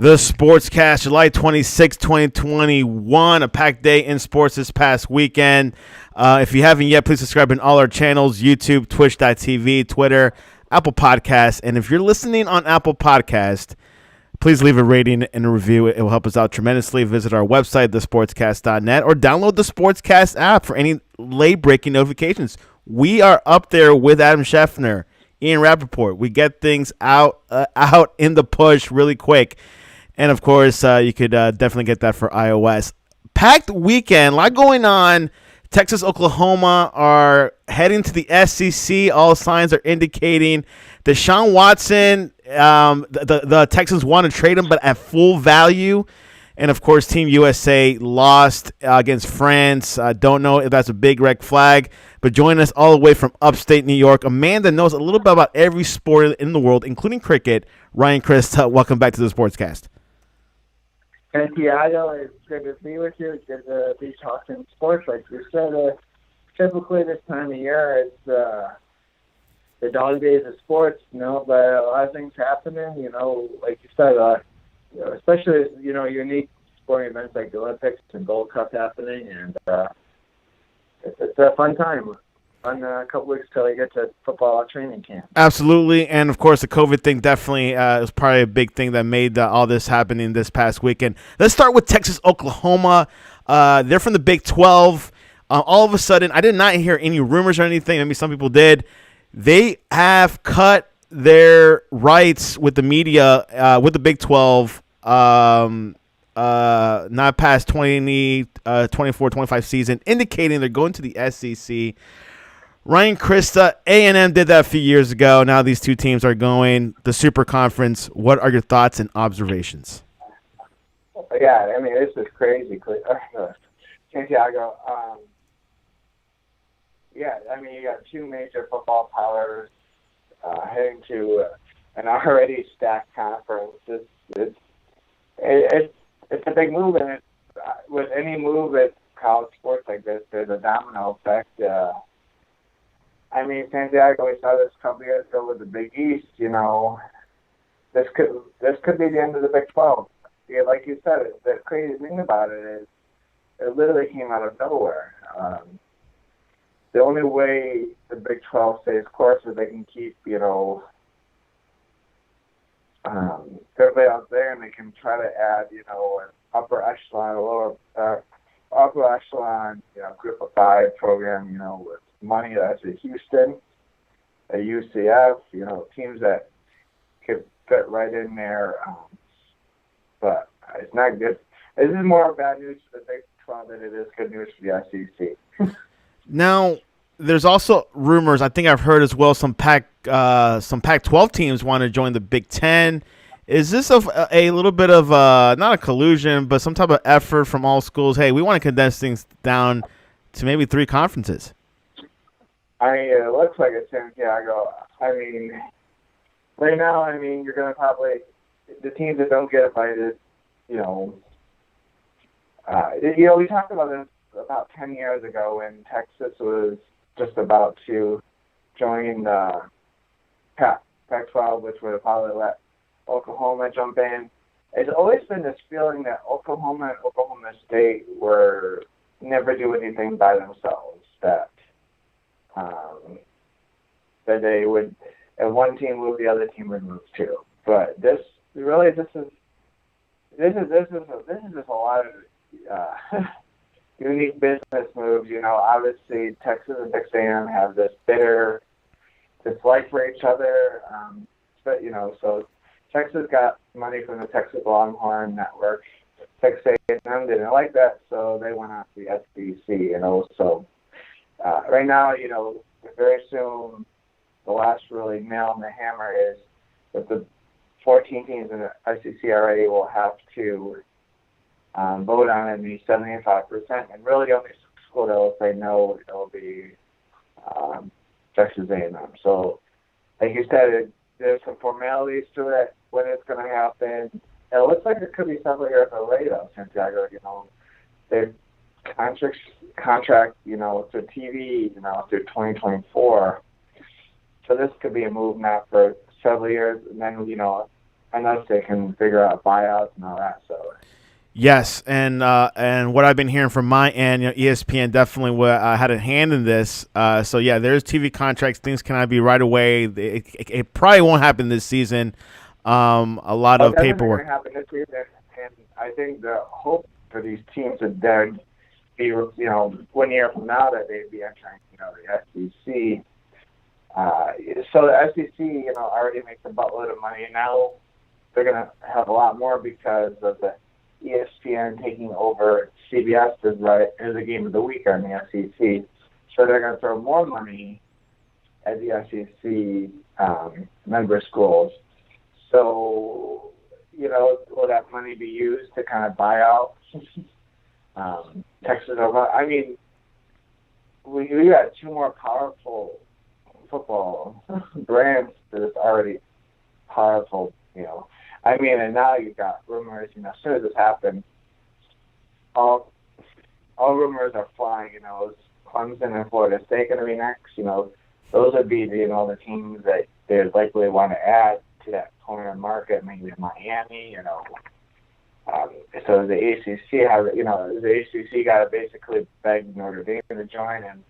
The Sportscast, July 26, 2021, a packed day in sports this past weekend. If you haven't yet, please subscribe in all our channels, YouTube, Twitch.tv, Twitter, Apple Podcasts. And if you're listening on Apple Podcast, please leave a rating and a review. It will help us out tremendously. Visit our website, thesportscast.net, or download the Sportscast app for any late-breaking notifications. We are up there with Adam Scheffner, Ian Rappaport. We get things out in the push really quick. And, of course, you could definitely get that for iOS. Packed weekend, a lot going on. Texas, Oklahoma are heading to the SEC. All signs are indicating Deshaun Watson, the Texans want to trade him, but at full value. And, of course, Team USA lost against France. Don't know if that's a big red flag. But joining us all the way from upstate New York, a man that knows a little bit about every sport in the world, including cricket, Ryan Christa. Welcome back to the Sportscast. Santiago, it's good to be with you. It's good to be talking sports. Like you said, typically this time of year, it's the dog days of sports, but a lot of things happening, like you said, especially, unique sporting events like the Olympics and Gold Cup happening, and it's a fun time. On a couple weeks till I get to football training camp. Absolutely, and of course the COVID thing definitely was probably a big thing that made all this happening this past weekend. Let's start with Texas, Oklahoma. They're from the Big 12. All of a sudden, I did not hear any rumors or anything. Maybe some people did. They have cut their rights with the media with the Big 12 not past 24-25 season, indicating they're going to the SEC. Ryan Christa, A&M did that a few years ago. Now these two teams are going the Super Conference. What are your thoughts and observations? Yeah, I mean, this is crazy. Santiago, you got two major football powers heading to an already stacked conference. It's a big move, and with any move at college sports like this, there's a domino effect. Santiago, we saw this a couple years ago with the Big East. This could be the end of the Big 12. Yeah, like you said, the crazy thing about it is it literally came out of nowhere. The only way the Big 12 stays course is they can keep, everybody else there, and they can try to add, an upper echelon, upper echelon, group of five program, with money that's at Houston, at UCF, teams that could fit right in there. But it's not good. This is more bad news for the Big 12 than it is good news for the SEC. Now, there's also rumors, I think I've heard as well, some Pac-12 teams want to join the Big 10. Is this a little bit of, not a collusion, but some type of effort from all schools? Hey, we want to condense things down to maybe 3 conferences. It looks like it's Santiago. Right now, you're going to probably, the teams that don't get invited, we talked about this about 10 years ago when Texas was just about to join the Pac-12, which would have probably let Oklahoma jump in. It's always been this feeling that Oklahoma and Oklahoma State were never do anything by themselves, that they would, if one team moved, the other team would move too. But this is just a lot of unique business moves. Obviously Texas and Texas A&M have this bitter dislike for each other. But so Texas got money from the Texas Longhorn Network. Texas A&M didn't like that, so they went off the SEC. So right now, very soon, the last really nail in the hammer is that the 14 teams in the SEC already will have to vote on it and be 75%. And really, the only school that will say no, it will be Texas A&M. So, like you said, there's some formalities to it, when it's going to happen. It looks like it could be several years away, though, Santiago. Their contract, through TV, through 2024. So this could be a move now for several years, and then, unless they can figure out buyouts and all that. So. Yes, and what I've been hearing from my end, ESPN definitely had a hand in this. So yeah, there's TV contracts. Things cannot be right away. It probably won't happen this season. A lot of paperwork. Going to happen this season, and I think the hope for these teams would then be, 1 year from now that they'd be entering, the SEC. So the SEC, already makes a buttload of money, and now they're going to have a lot more because of the ESPN taking over CBS as a game of the week on the SEC. So they're going to throw more money at the SEC member schools. So, will that money be used to kind of buy out Texas Oklahoma? I mean, we got two more powerful football brands that is already powerful, I mean, and now you've got rumors, as soon as this happened, all rumors are flying, is Clemson and Florida State going to be next? Those would be, the teams that they would likely want to add to that corner market, maybe Miami, so the ACC got to basically beg Notre Dame to join and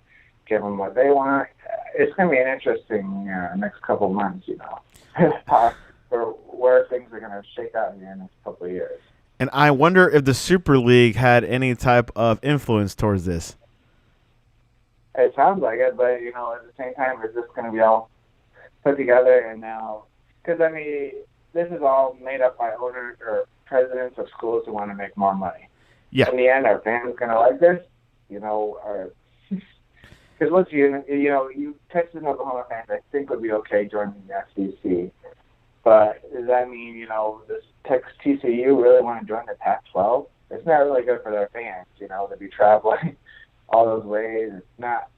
give them what they want. It's going to be an interesting next couple of months, for where things are going to shake out in the next couple of years. And I wonder if the Super League had any type of influence towards this. It sounds like it, but, at the same time, is this going to be all put together and now? Because, I mean, this is all made up by owners or presidents of schools who want to make more money. Yeah. In the end, are fans going to like this? Because once you Texas and Oklahoma fans, I think would be okay joining the SEC. But does that mean, does Texas TCU really want to join the Pac-12? It's not really good for their fans, to be traveling all those ways. It's not.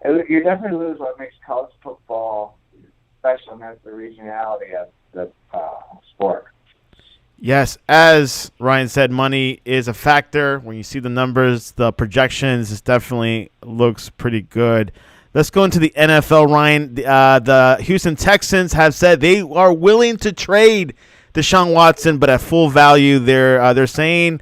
You definitely lose what makes college football special, and that's the regionality of the sport. Yes, as Ryan said, money is a factor. When you see the numbers, the projections, it definitely looks pretty good. Let's go into the NFL, Ryan. The Houston Texans have said they are willing to trade Deshaun Watson, but at full value. They're saying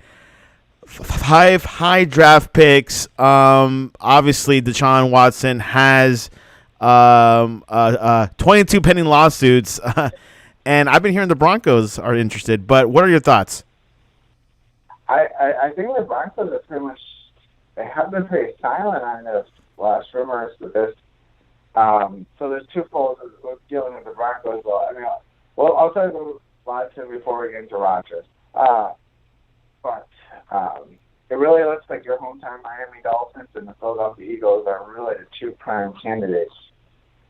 5 high draft picks. Obviously, Deshaun Watson has 22 pending lawsuits, and I've been hearing the Broncos are interested. But what are your thoughts? I think the Broncos are pretty much, they have been pretty silent on this last rumors with this. So there's two folds dealing with the Broncos. I'll tell you Watson before we get into Rodgers. But it really looks like your hometown Miami Dolphins and the Philadelphia Eagles are really the two prime candidates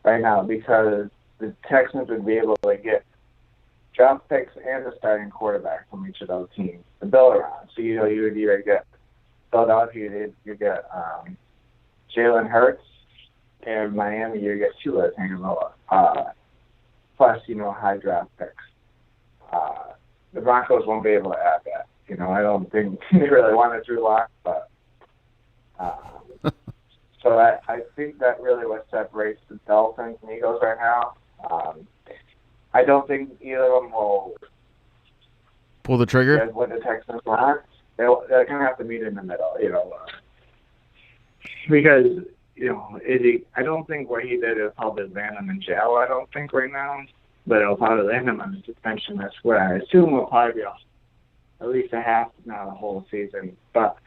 right now, because the Texans would be able to get draft picks and a starting quarterback from each of those teams to build around. So, you would either get Philadelphia, you get Jalen Hurts, and Miami, you get Tua Tagovailoa, plus, high draft picks. The Broncos won't be able to add that. I don't think they really want to Drew Lock, but so I think that really what separates the Dolphins and Eagles right now. I don't think either of them will pull the trigger. Get what the Texans want. They're going to have to meet in the middle, because I don't think what he did is probably land him in jail. I don't think right now, but it'll probably land him on a suspension. That's what I assume will probably be at least a half, if not a whole season. But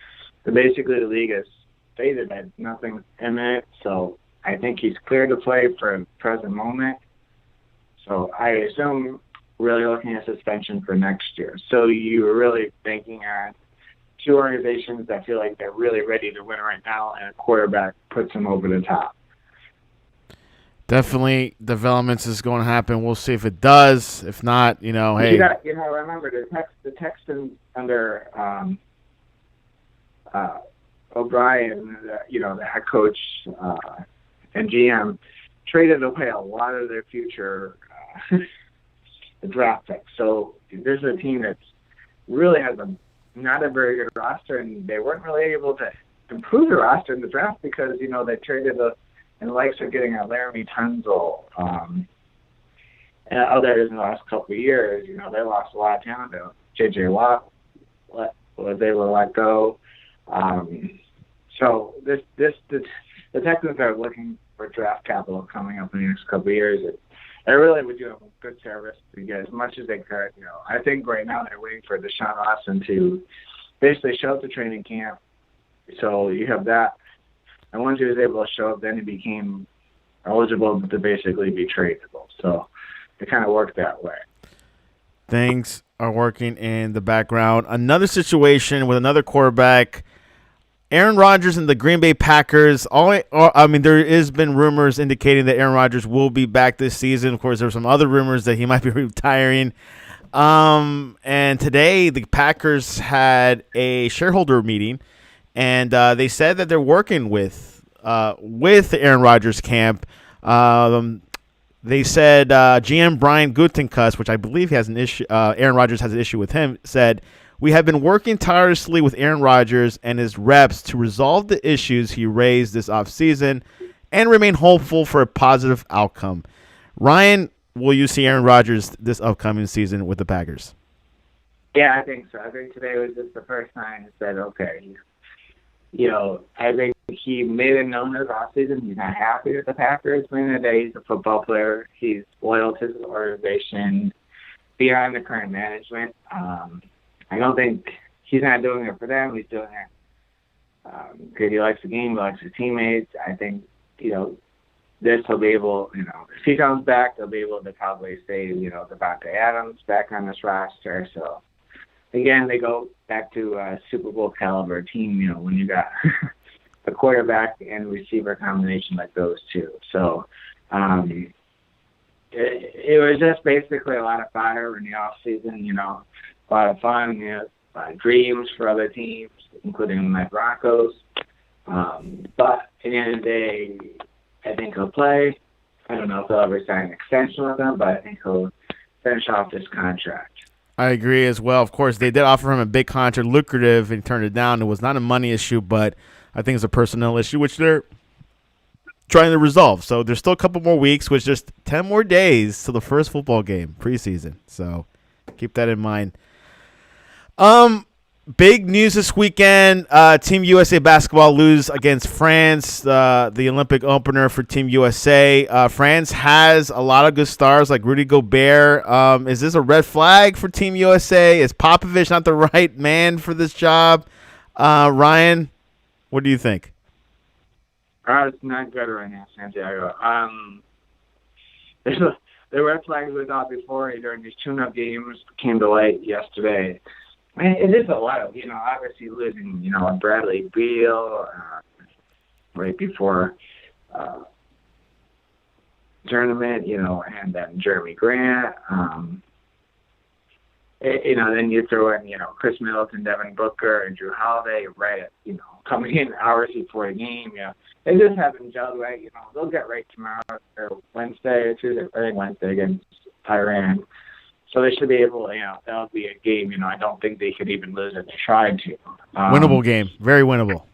basically, the league has stated that nothing's imminent, so I think he's clear to play for the present moment. So I assume really looking at suspension for next year. So you're really banking on two organizations that feel like they're really ready to win right now, and a quarterback puts them over the top. Definitely, developments is going to happen. we'll see if it does. If not, hey. Remember the Texans under O'Brien, the head coach and GM, traded away a lot of their future draft picks. So there's a team that's really has not a very good roster, and they weren't really able to improve the roster in the draft because, they traded in the likes of getting a Laramie Tunzel others in the last couple of years, they lost a lot of talent. J.J. Watt was able to let go. So the Texans are looking for draft capital coming up in the next couple of years. It really would do a good service to get as much as they could. I think right now they're waiting for Deshaun Watson to basically show up to training camp. So you have that. And once he was able to show up, then he became eligible to basically be tradable. So it kind of worked that way. Things are working in the background. Another situation with another quarterback, Aaron Rodgers and the Green Bay Packers. There has been rumors indicating that Aaron Rodgers will be back this season. Of course, there were some other rumors that he might be retiring. And today the Packers had a shareholder meeting, and they said that they're working with the Aaron Rodgers camp. They said GM Brian Gutekunst, which I believe he has an issue. Aaron Rodgers has an issue with him. Said, "We have been working tirelessly with Aaron Rodgers and his reps to resolve the issues he raised this offseason and remain hopeful for a positive outcome." Ryan, will you see Aaron Rodgers this upcoming season with the Packers? Yeah, I think so. I think today was just the first time he said, okay, I think he made it known this offseason he's not happy with the Packers. At the end of the day, he's a football player. He's loyal to his organization beyond the current management. I don't think he's not doing it for them. He's doing it because he likes the game, he likes his teammates. I think, this will be able, if he comes back, they'll be able to probably save, Devontae Adams back on this roster. So, again, they go back to a Super Bowl caliber team, when you got a quarterback and receiver combination like those two. So, it was just basically a lot of fire in the offseason, a lot of fun, a lot of dreams for other teams, including my Broncos. But at the end of the day, I think he'll play. I don't know if he'll ever sign an extension with them, but I think he'll finish off this contract. I agree as well. Of course, they did offer him a big contract, lucrative, and he turned it down. It was not a money issue, but I think it's a personnel issue, which they're trying to resolve. So there's still a couple more weeks, with just 10 more days to the first football game, preseason. So keep that in mind. Big news this weekend. Team USA basketball lose against France, the Olympic opener for Team USA. France has a lot of good stars like Rudy Gobert. Is this a red flag for Team USA? Is Popovich not the right man for this job? Ryan, what do you think? It's not good right now, Santiago. The red flags we thought before during these tune-up games came to light yesterday. I mean, it is a lot of, obviously losing, Bradley Beal right before tournament, and then Jeremy Grant. Then you throw in, Chris Middleton, Devin Booker, and Drew Holiday right at, coming in hours before the game. They just haven't gelled right. They'll get right tomorrow or Wednesday or Tuesday. I think Wednesday against Iran. So they should be able to, that'll be a game, I don't think they could even lose if they tried to. Winnable game. Very winnable.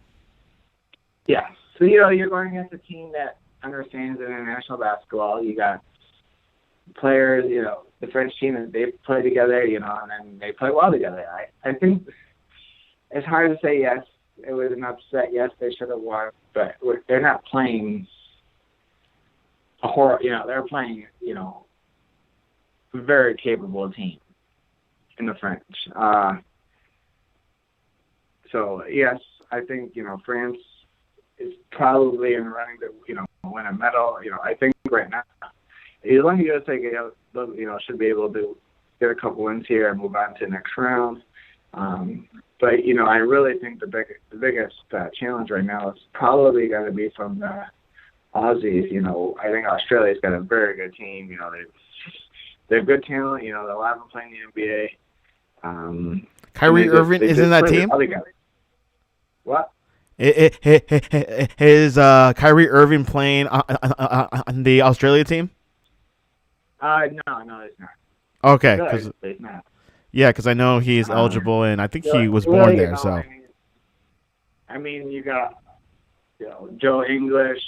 Yeah. So, you're going against a team that understands international basketball. You got players, the French team, they play together, and then they play well together. I think it's hard to say yes. It was an upset. Yes, they should have won, but they're not playing they're playing, very capable team in the French. So, yes, I think, France is probably in the running to, win a medal. I think right now, as long as USA, should be able to get a couple wins here and move on to the next round. But, I really think the biggest challenge right now is probably going to be from the Aussies. I think Australia's got a very good team. They're good talent. They'll have them playing the NBA. Kyrie Irving is in that team? What? Is Kyrie Irving playing on the Australia team? No, it's not. Okay. It's not. Yeah, because I know he's eligible, and I think he was born there. So, you got Joe English,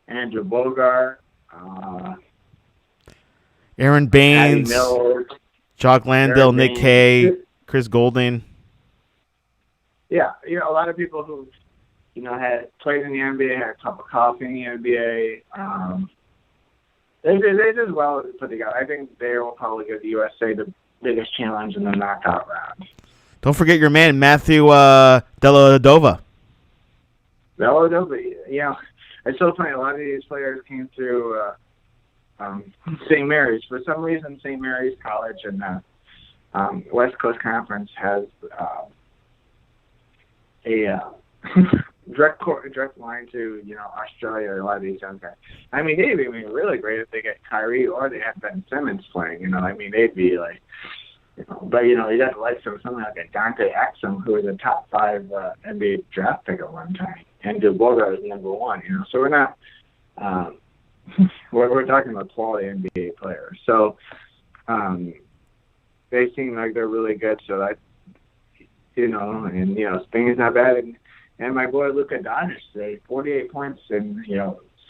Andrew Bogart. Aaron Patty Baines, Mills, Jock Landale, Aaron Nick Baines. Kay, Chris Golding. Yeah, a lot of people who, had played in the NBA, had a cup of coffee in the NBA. They did well to put together. I think they will probably give the USA the biggest challenge in the knockout round. Don't forget your man, Matthew Dellavedova. It's so funny. A lot of these players came through St. Mary's. For some reason, St. Mary's College and the West Coast Conference has a direct line to Australia. A lot of these young guys. I mean, they'd be really great if they get Kyrie or they have Ben Simmons playing. They'd be like. But you got to like something like a Dante Exum, who was a top 5 NBA draft pick at one time, and Duboga was number 1. So we're not we're talking about quality NBA players. So they seem like they're really good. So that Spain's not bad, and my boy Luka Doncic today, 48 points, and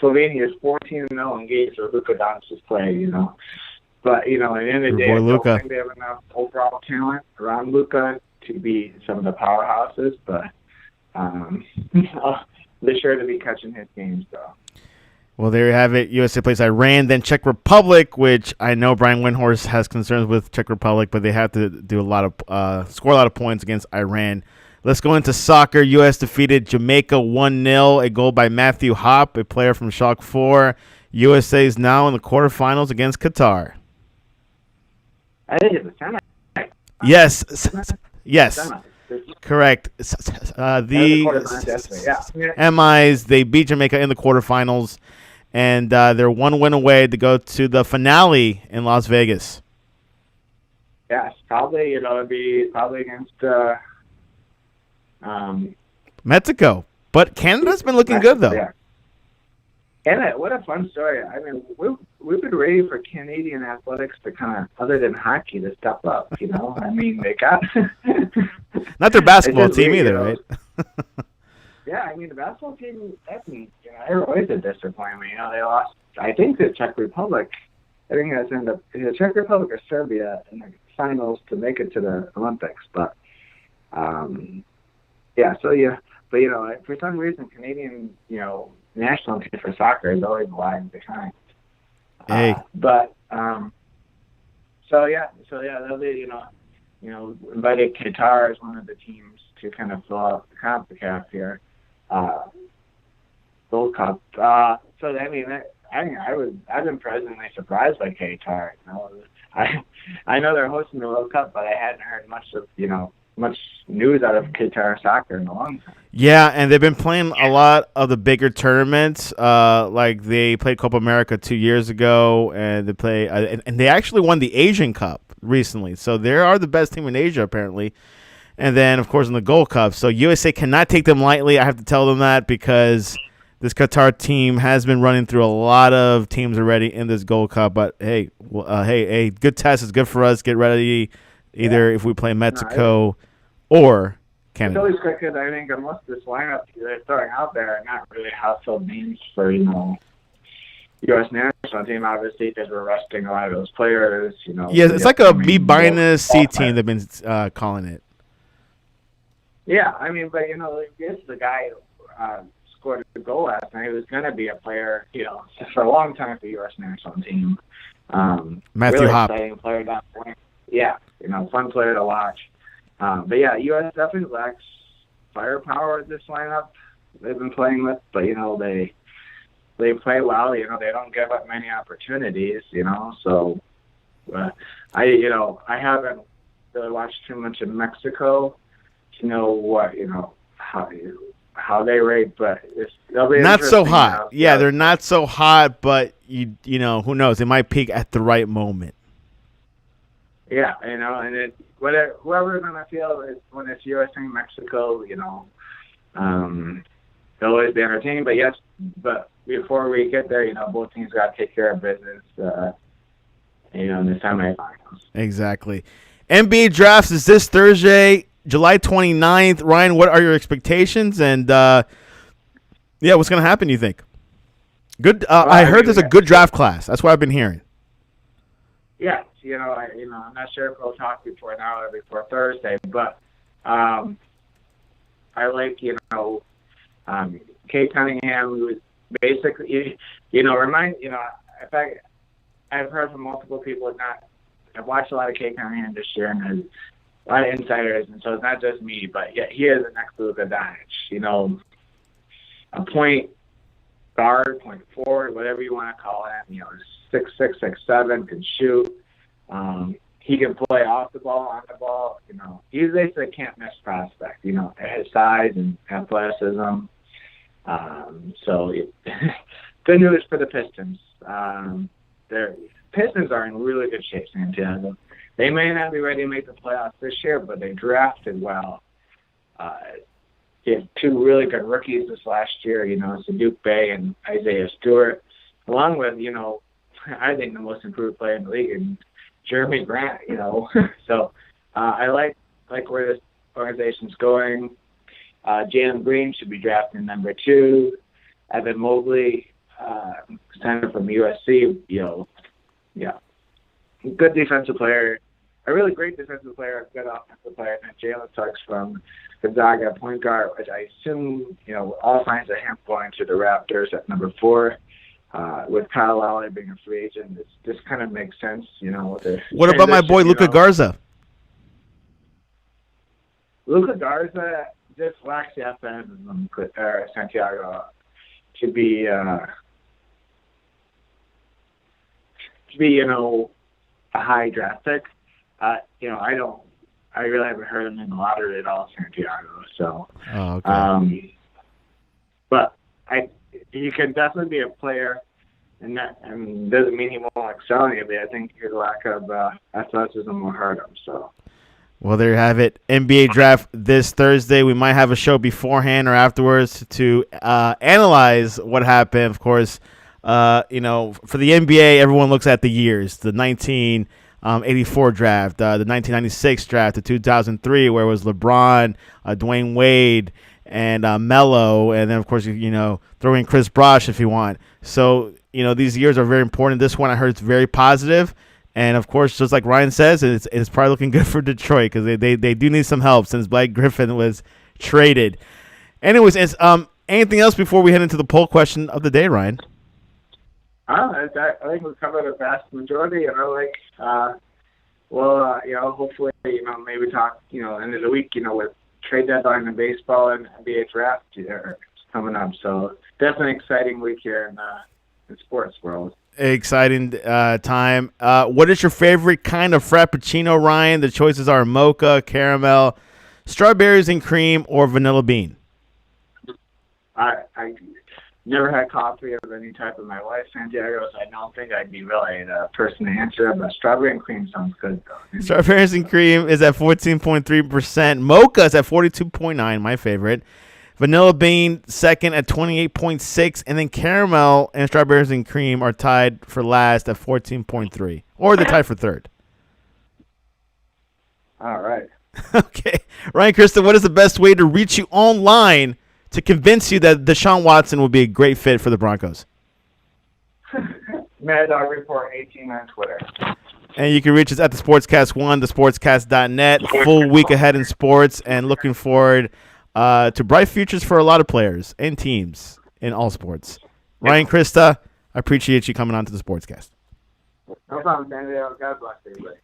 Slovenia is 14-0 engaged with Luka Doncic's play. But, at the end of the day, I don't think they have enough overall talent around Luka to be some of the powerhouses. But they're sure to be catching his games, though. Well, there you have it. USA plays Iran, then Czech Republic, which I know Brian Windhorst has concerns with Czech Republic, but they have to do score a lot of points against Iran. Let's go into soccer. U.S. defeated Jamaica 1-0, a goal by Matthew Hopp, a player from Schalke 4. USA is now in the quarterfinals against Qatar. I think it's a semi. Yes. Correct. MIs, they beat Jamaica in the quarterfinals, and they're 1 win away to go to the finale in Las Vegas. Yes, probably, it'd be probably against Mexico. But Canada's been looking good, though. Yeah. And what a fun story. I mean, we've been ready for Canadian athletics to kind of, other than hockey, to step up, I mean, they got... Not their basketball team either, right? Yeah, I mean, the basketball team, they always did disappoint me. They lost, I think, the Czech Republic. I think that's in the Czech Republic or Serbia in the finals to make it to the Olympics. But, But, for some reason, Canadian, national team for soccer is always lagging behind. Hey. They'll be, invited Qatar as one of the teams to kind of fill out the CONCACAF here. Gold Cup. I've been pleasantly surprised by Qatar. I know they're hosting the World Cup, but I hadn't heard much news out of Qatar soccer in a long time. Yeah, and they've been playing a lot of the bigger tournaments. Like they played Copa America 2 years ago, and they actually won the Asian Cup recently. So they are the best team in Asia apparently. And then of course in the Gold Cup. So USA cannot take them lightly. I have to tell them that because this Qatar team has been running through a lot of teams already in this Gold Cup. But hey, good test is good for us. Get ready. Either if we play Mexico or Canada. It's always cricket, I think, unless this lineup they're throwing out there are not really household names for, U.S. national team, obviously, because we're resting a lot of those players, Yeah, it's like a B minus C team they've been calling it. Yeah, I mean, but, this is the guy who scored a goal last night. He was going to be a player, for a long time for the U.S. national team. Matthew really Hopp. Exciting player down there. Yeah, fun player to watch. But yeah, U.S. definitely lacks firepower at this lineup they've been playing with. But they play well. They don't give up many opportunities. So I haven't really watched too much of Mexico to know what how they rate. But they'll be not so hot. Now. Yeah, they're not so hot. But you who knows? They might peak at the right moment. Yeah, and whoever's on the field is when it's USA and Mexico, it'll always be entertaining. But before we get there, both teams got to take care of business, in the semifinals. Exactly. NBA drafts is this Thursday, July 29th. Ryan, what are your expectations? And, what's going to happen, you think? Good. I heard there's a good draft class. That's what I've been hearing. yes, I'm not sure if we'll talk before now or before Thursday, but I like, Kate Cunningham, who was basically, in fact, I've heard from multiple people. I've watched a lot of Kate Cunningham this year, and there's a lot of insiders, and so it's not just me, but yeah, he is the next Luka Doncic. A point guard, point forward, whatever you want to call it. 6'6", 6'7", can shoot. He can play off the ball, on the ball. He's basically a can't miss prospect. At his size and athleticism. So good news for the Pistons. Their Pistons are in really good shape, Santiago. They may not be ready to make the playoffs this year, but they drafted well. They had two really good rookies this last year, Saddiq Bey and Isaiah Stewart, along with, I think the most improved player in the league, and Jeremy Grant, So I like where this organization's going. Jalen Green should be drafted number 2. Evan Mobley, center from USC, good defensive player, a really great defensive player, a good offensive player. And Jalen Suggs from Gonzaga, point guard, which I assume, all signs of him going to the Raptors at number 4. With Kyle Lowry being a free agent, this kind of makes sense, What about my boy Luka Garza? Luka Garza just lacks the athleticism, Santiago, to be, a high draft pick. I really haven't heard him in the lottery at all, Santiago. So, okay. But he can definitely be a player, and doesn't mean he won't excel in it. But I think his lack of athleticism will hurt him. So. Well, there you have it. NBA draft this Thursday. We might have a show beforehand or afterwards to analyze what happened. Of course, for the NBA, everyone looks at the years. The 1984 draft, the 1996 draft, the 2003, where it was LeBron, Dwayne Wade, and Melo, and then, of course, throw in Chris Bosh if you want. So, these years are very important. This one I heard is very positive. And, of course, just like Ryan says, it's probably looking good for Detroit because they do need some help since Blake Griffin was traded. Anyways, anything else before we head into the poll question of the day, Ryan? I think we covered a vast majority. Hopefully, maybe talk, end of the week, with trade deadline in baseball and NBA draft coming up. So definitely an exciting week here in the sports world. Exciting time. What is your favorite kind of Frappuccino, Ryan? The choices are mocha, caramel, strawberries and cream, or vanilla bean. I never had coffee of any type in my life, Santiago, so I don't think I'd be really the person to answer, but strawberry and cream sounds good, though. Strawberries and cream is at 14.3%. Mocha is at 42.9%, my favorite. Vanilla bean second at 28.6%, and then caramel and strawberries and cream are tied for last at 14.3%, or they're tied for third. All right. Okay. Ryan Christa, what is the best way to reach you online to convince you that Deshaun Watson will be a great fit for the Broncos? Mad Dog Report 18 on Twitter. And you can reach us at the Sportscast1, thesportscast.net. Full week ahead in sports, and looking forward to bright futures for a lot of players and teams in all sports. Ryan Christa, I appreciate you coming on to the Sportscast. No problem, Daniel. God bless everybody.